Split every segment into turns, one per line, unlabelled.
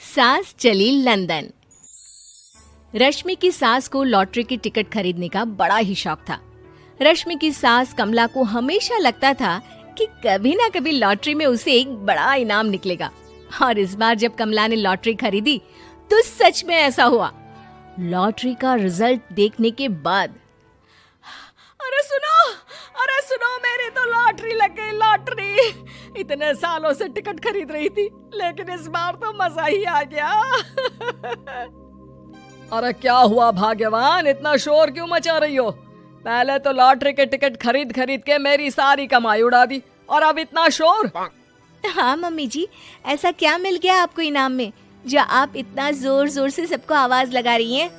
सास चली लंदन। रश्मि की सास को लॉटरी की टिकट खरीदने का बड़ा ही शौक था। रश्मि की सास कमला को हमेशा लगता था कि कभी ना कभी लॉटरी में उसे एक बड़ा इनाम निकलेगा। और इस बार जब कमला ने लॉटरी खरीदी तो सच में ऐसा हुआ। लॉटरी का रिजल्ट देखने के बाद अरे सुनो मेरी तो लॉटरी लग गई, लॉटरी। इतने सालों से टिकट खरीद रही थी लेकिन इस बार तो मजा ही आ गया।
अरे क्या हुआ भाग्यवान, इतना शोर क्यों मचा रही हो? पहले तो लॉटरी के टिकट खरीद खरीद के मेरी सारी कमाई उड़ा दी और अब इतना शोर।
हाँ मम्मी जी, ऐसा क्या मिल गया आपको इनाम में जो आप इतना जोर जोर से सबको आवाज लगा रही हैं?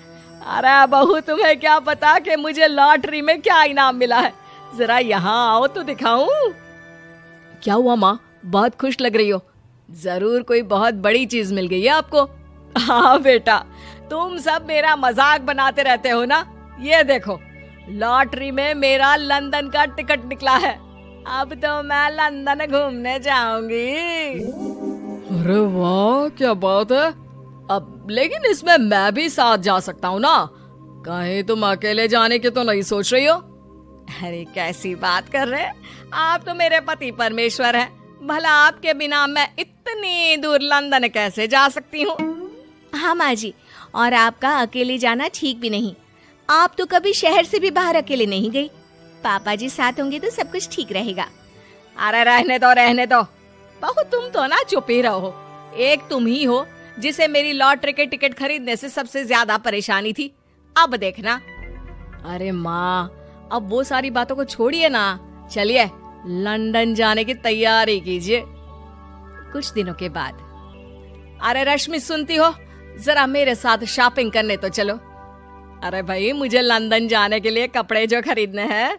अरे बहू, तुम्हें क्या पता कि मुझे लॉटरी में क्या इनाम मिला है। जरा यहाँ आओ तो दिखाऊं। क्या हुआ माँ, बहुत खुश लग रही हो? जरूर कोई बहुत बड़ी चीज मिल गई है आपको। हाँ बेटा, तुम सब मेरा मजाक बनाते रहते हो ना। ये देखो, लॉटरी में मेरा लंदन का टिकट निकला है। अब तो मैं लंदन घूमने जाऊंगी। अरे वाह, क्या बात है। अब लेकिन इसमें मैं भी साथ जा सकता हूँ ना? कहीं तुम अकेले जाने की तो नहीं सोच रही हो? अरे कैसी बात कर रहे हैं आप, तो मेरे पति परमेश्वर हैं। भला आपके बिना मैं इतनी दूर लंदन कैसे जा सकती हूँ?
हाँ माँ जी, और आपका अकेले जाना ठीक भी नहीं। आप तो कभी शहर से भी बाहर अकेले नहीं गई। पापा जी साथ होंगे तो सब कुछ ठीक रहेगा।
अरे रहने दो बहू, तुम तो ना चुप ही रहो। एक तुम ही हो जिसे मेरी लॉटरी के टिकट खरीदने से सबसे ज्यादा परेशानी थी। अब देखना। अरे माँ, अब वो सारी बातों को छोड़िए ना, चलिए लंदन जाने की तैयारी कीजिए। कुछ दिनों के बाद, अरे रश्मि सुनती हो, जरा मेरे साथ शॉपिंग करने तो चलो। अरे भाई, मुझे लंदन जाने के लिए कपड़े जो खरीदने हैं।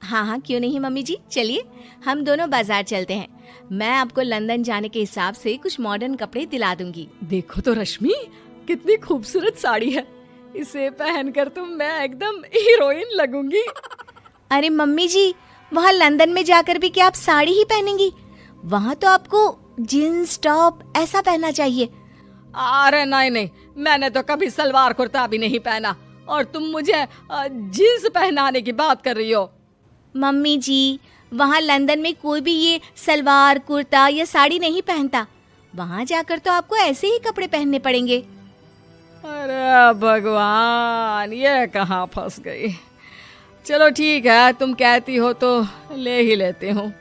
हाँ हाँ, क्यों नहीं मम्मी जी, चलिए हम दोनों बाजार चलते हैं। मैं आपको लंदन जाने के हिसाब से कुछ मॉडर्न कपड़े दिला दूंगी।
देखो तो रश्मि, कितनी खूबसूरत साड़ी है। इसे पहनकर तो मैं एकदम हीरोइन लगूंगी।
अरे मम्मी जी, वहाँ लंदन में जाकर भी क्या आप साड़ी ही पहनेंगी? वहाँ तो आपको जीन्स टॉप ऐसा पहनना चाहिए।
अरे नहीं, मैंने तो कभी सलवार कुर्ता भी नहीं पहना और तुम मुझे जीन्स पहनाने की बात कर रही हो।
मम्मी जी, वहाँ लंदन में कोई भी ये सलवार कुर्ता या साड़ी नहीं पहनता। वहाँ जाकर तो आपको ऐसे ही कपड़े पहनने पड़ेंगे।
अरे भगवान, ये कहाँ फंस गई। चलो ठीक है, तुम कहती हो तो ले ही लेती हूँ।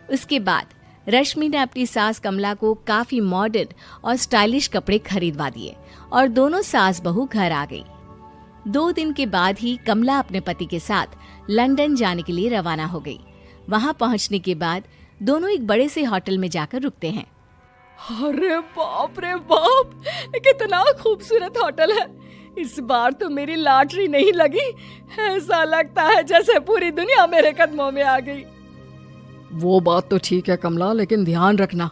उसके बाद रश्मि ने अपनी सास कमला को काफी मॉडर्न और स्टाइलिश कपड़े खरीदवा दिए और दोनों सास बहू घर आ गई। 2 दिन के बाद ही कमला अपने पति के साथ लंदन जाने के लिए रवाना हो गई। वहां पहुंचने के बाद दोनों एक बड़े से होटल में जाकर रुकते हैं।
अरे बाप रे बाप, कितना खूबसूरत होटल है। इस बार तो मेरी लॉटरी नहीं लगी। ऐसा लगता है जैसे पूरी दुनिया मेरे कदमों में आ गई। वो बात तो ठीक है कमला, लेकिन ध्यान रखना,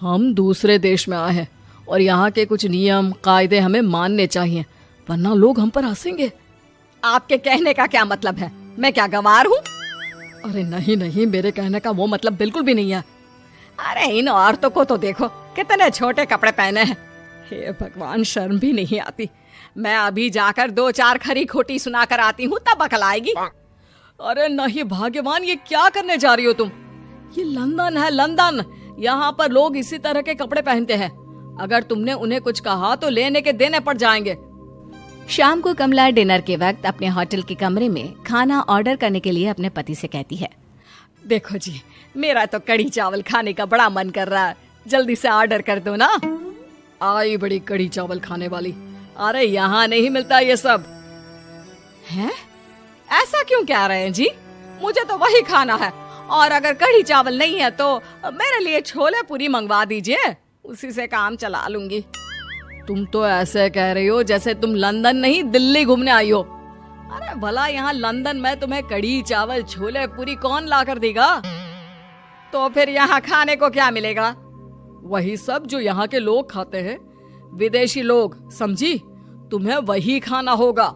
हम दूसरे देश में आए हैं और यहाँ के कुछ नियम कायदे हमें मानने चाहिए, वरना लोग हम पर हंसेंगे। आपके कहने का क्या मतलब है? मैं क्या गंवार हूँ? अरे नहीं, मेरे कहने का वो मतलब बिल्कुल भी नहीं है। अरे इन औरतों को तो देखो, कितने छोटे कपड़े पहने हैं। हे भगवान, शर्म भी नहीं आती। मैं अभी जाकर 2-4 खरी खोटी सुना कर आती हूँ, तब अकल आएगी। अरे नहीं भाग्यवान, ये क्या करने जा रही हो तुम? ये लंदन है, लंदन। यहाँ पर लोग इसी तरह के कपड़े पहनते हैं। अगर तुमने उन्हें कुछ कहा तो लेने के देने पड़ जाएंगे।
शाम को कमला डिनर के वक्त अपने होटल के कमरे में खाना ऑर्डर करने के लिए अपने पति से कहती है।
देखो जी, मेरा तो कढ़ी चावल खाने का बड़ा मन कर रहा है, जल्दी से ऑर्डर कर दो ना। आई बड़ी कढ़ी चावल खाने वाली। अरे यहाँ नहीं मिलता ये सब। हैं? ऐसा क्यों कह रहे हैं जी? मुझे तो वही खाना है, और अगर कढ़ी चावल नहीं है तो मेरे लिए छोले पूरी मंगवा दीजिए, उसी से काम चला लूंगी। तुम तो ऐसे कह रही हो जैसे तुम लंदन नहीं दिल्ली घूमने आई हो। अरे भला यहाँ लंदन में तुम्हें कढ़ी चावल छोले पूरी कौन ला कर देगा? तो फिर यहाँ खाने को क्या मिलेगा? वही सब जो यहाँ के लोग खाते हैं, विदेशी लोग, समझी? तुम्हें वही खाना होगा।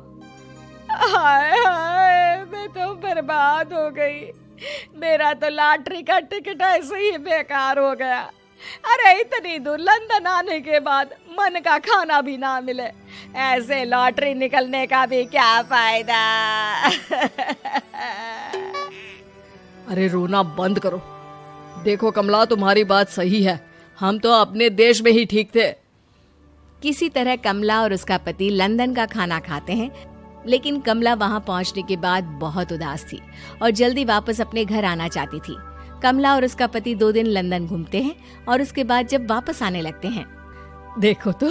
हाय हाय, मैं तो बर्बाद हो गई। मेरा तो लॉटरी का टिकट ऐसे ही बेकार हो गया। अरे इतनी दूर लंदन आने के बाद मन का खाना भी ना मिले, ऐसे लॉटरी निकलने का भी क्या फायदा। अरे रोना बंद करो। देखो कमला, तुम्हारी बात सही है, हम तो अपने देश में ही ठीक थे।
किसी तरह कमला और उसका पति लंदन का खाना खाते हैं, लेकिन कमला वहां पहुंचने के बाद बहुत उदास थी और जल्दी वापस अपने घर आना चाहती थी। कमला और उसका पति 2 दिन लंदन घूमते हैं और उसके बाद जब वापस आने लगते हैं,
देखो तो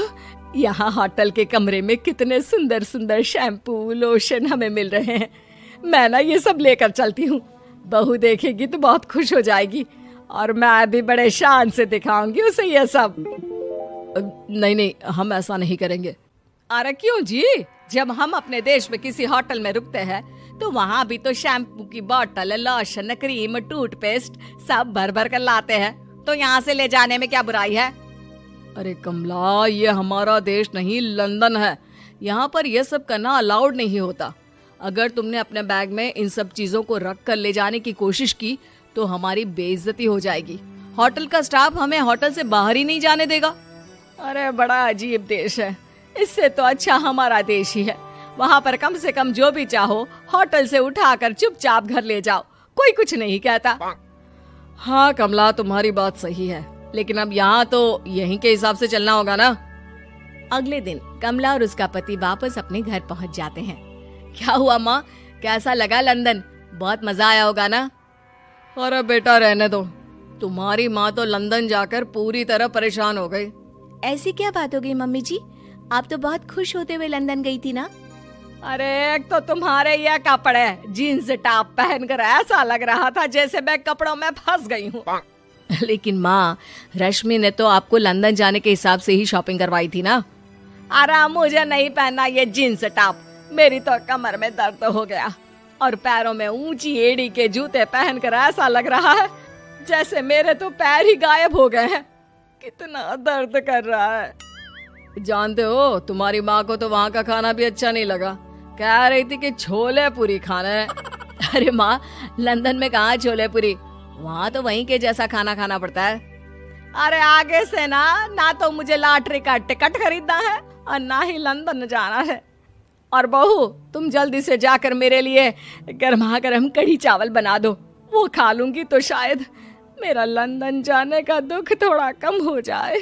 यहाँ होटल के कमरे में कितने सुंदर सुंदर शैम्पू लोशन हमें मिल रहे हैं। मैं ना ये सब लेकर चलती हूँ, बहू देखेगी तो बहुत खुश हो जाएगी और मैं भी बड़े शान से दिखाऊंगी उसे ये सब। नहीं नहीं, हम ऐसा नहीं करेंगे। अरे क्यों जी, जब हम अपने देश में किसी होटल में रुकते हैं तो वहाँ भी तो शैम्पू की बोतल, लोशन, क्रीम, टूथपेस्ट सब भर भर कर लाते हैं, तो यहाँ से ले जाने में क्या बुराई है। अरे कमला, ये हमारा देश नहीं लंदन है, यहाँ पर यह सब करना अलाउड नहीं होता। अगर तुमने अपने बैग में इन सब चीजों को रख कर ले जाने की कोशिश की तो हमारी बेइज्जती हो जाएगी। होटल का स्टाफ हमें होटल से बाहर ही नहीं जाने देगा। अरे बड़ा अजीब देश है, इससे तो अच्छा हमारा देश ही है। वहाँ पर कम से कम जो भी चाहो होटल से उठाकर चुपचाप घर ले जाओ, कोई कुछ नहीं कहता। हाँ कमला, तुम्हारी बात सही है, लेकिन अब यहाँ तो यहीं के हिसाब से चलना होगा ना।
अगले दिन कमला और उसका पति वापस अपने घर पहुंच जाते हैं। क्या हुआ माँ, कैसा लगा लंदन? बहुत मजा आया होगा ना?
अरे बेटा रहने दो, तुम्हारी माँ तो लंदन जाकर पूरी तरह परेशान हो गई।
ऐसी क्या बात हो गई मम्मी जी? आप तो बहुत खुश होते हुए लंदन गई थी ना?
अरे एक तो तुम्हारे ये कपड़े, जीन्स टॉप पहनकर ऐसा लग रहा था जैसे मैं कपड़ों में फंस गई हूँ।
लेकिन माँ, रश्मि ने तो आपको लंदन जाने के हिसाब से ही शॉपिंग करवाई थी ना?
अरे मुझे नहीं पहनना ये जीन्स टॉप, मेरी तो कमर में दर्द हो गया और पैरों में ऊंची एड़ी के जूते पहनकर ऐसा लग रहा है जैसे मेरे तो पैर ही गायब हो गए हैं। कितना दर्द कर रहा है। जानते हो, तुम्हारी माँ को तो वहाँ का खाना भी अच्छा नहीं लगा, कह रही थी कि छोले पूरी खाना है।
अरे माँ, लंदन में कहाँ छोले पूरी, वहाँ तो वहीं के जैसा खाना खाना पड़ता है।
अरे आगे से ना तो मुझे लॉटरी का टिकट खरीदना है और ना ही लंदन जाना है। और बहू, तुम जल्दी से जाकर मेरे लिए गर्मा गर्म कढ़ी चावल बना दो, वो खा लूंगी तो शायद मेरा लंदन जाने का दुख थोड़ा कम हो जाए।